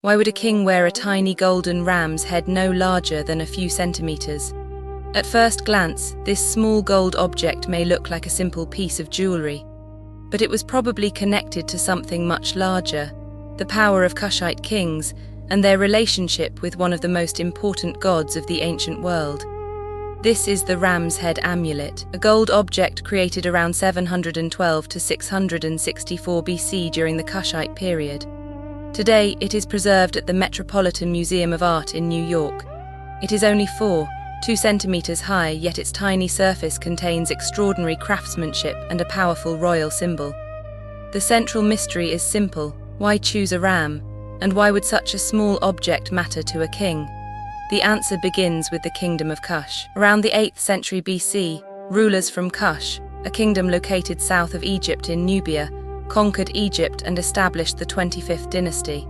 Why would a king wear a tiny golden ram's head no larger than a few centimeters? At first glance, this small gold object may look like a simple piece of jewelry, but it was probably connected to something much larger, the power of Kushite kings and their relationship with one of the most important gods of the ancient world. This is the ram's head amulet, a gold object created around 712 to 664 BC during the Kushite period. Today, it is preserved at the Metropolitan Museum of Art in New York. It is only 2 centimeters high, yet its tiny surface contains extraordinary craftsmanship and a powerful royal symbol. The central mystery is simple: why choose a ram, and why would such a small object matter to a king? The answer begins with the Kingdom of Kush. Around the 8th century BC, rulers from Kush, a kingdom located south of Egypt in Nubia, conquered Egypt and established the 25th dynasty.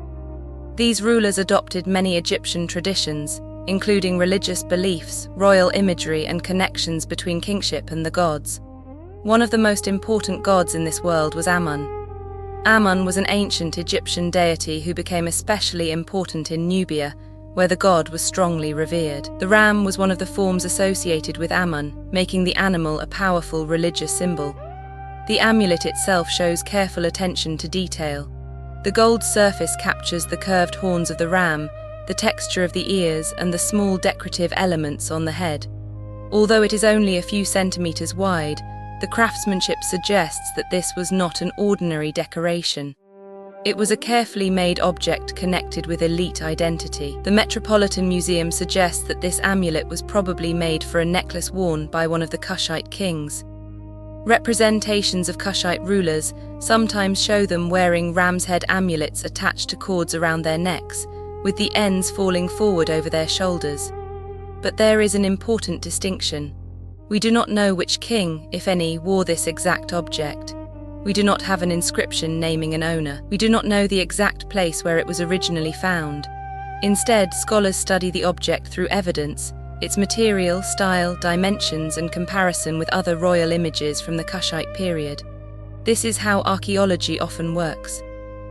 These rulers adopted many Egyptian traditions, including religious beliefs, royal imagery, and connections between kingship and the gods. One of the most important gods in this world was Amun. Amun was an ancient Egyptian deity who became especially important in Nubia, where the god was strongly revered. The ram was one of the forms associated with Amun, making the animal a powerful religious symbol. The amulet itself shows careful attention to detail. The gold surface captures the curved horns of the ram, the texture of the ears, and the small decorative elements on the head. Although it is only a few centimeters wide, the craftsmanship suggests that this was not an ordinary decoration. It was a carefully made object connected with elite identity. The Metropolitan Museum suggests that this amulet was probably made for a necklace worn by one of the Kushite kings. Representations of Kushite rulers sometimes show them wearing ram's head amulets attached to cords around their necks, with the ends falling forward over their shoulders. But there is an important distinction. We do not know which king, if any, wore this exact object. We do not have an inscription naming an owner. We do not know the exact place where it was originally found. Instead, scholars study the object through evidence, its material, style, dimensions, and comparison with other royal images from the Kushite period. This is how archaeology often works.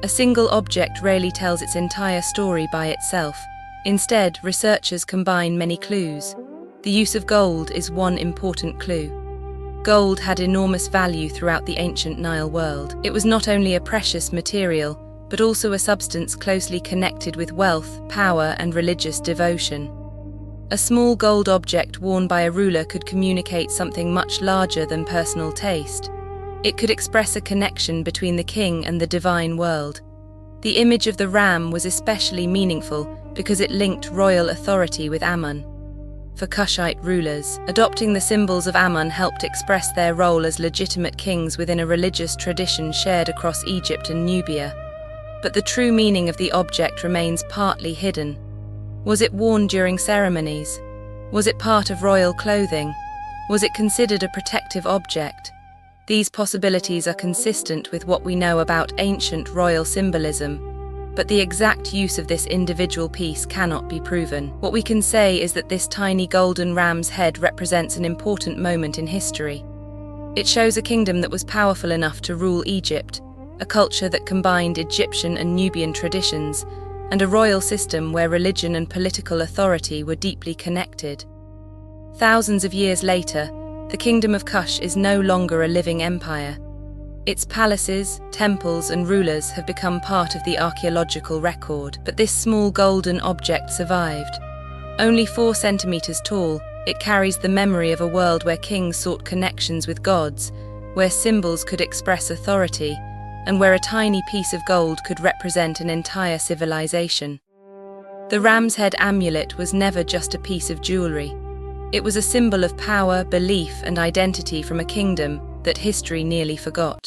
A single object rarely tells its entire story by itself. Instead, researchers combine many clues. The use of gold is one important clue. Gold had enormous value throughout the ancient Nile world. It was not only a precious material, but also a substance closely connected with wealth, power, and religious devotion. A small gold object worn by a ruler could communicate something much larger than personal taste. It could express a connection between the king and the divine world. The image of the ram was especially meaningful because it linked royal authority with Amun. For Kushite rulers, adopting the symbols of Amun helped express their role as legitimate kings within a religious tradition shared across Egypt and Nubia. But the true meaning of the object remains partly hidden. Was it worn during ceremonies? Was it part of royal clothing? Was it considered a protective object? These possibilities are consistent with what we know about ancient royal symbolism, but the exact use of this individual piece cannot be proven. What we can say is that this tiny golden ram's head represents an important moment in history. It shows a kingdom that was powerful enough to rule Egypt, a culture that combined Egyptian and Nubian traditions, and a royal system where religion and political authority were deeply connected. Thousands of years later, the Kingdom of Kush is no longer a living empire. Its palaces, temples, and rulers have become part of the archaeological record, but this small golden object survived. Only 4 centimeters tall, it carries the memory of a world where kings sought connections with gods, where symbols could express authority, and where a tiny piece of gold could represent an entire civilization. The ram's head amulet was never just a piece of jewelry. It was a symbol of power, belief, and identity from a kingdom that history nearly forgot.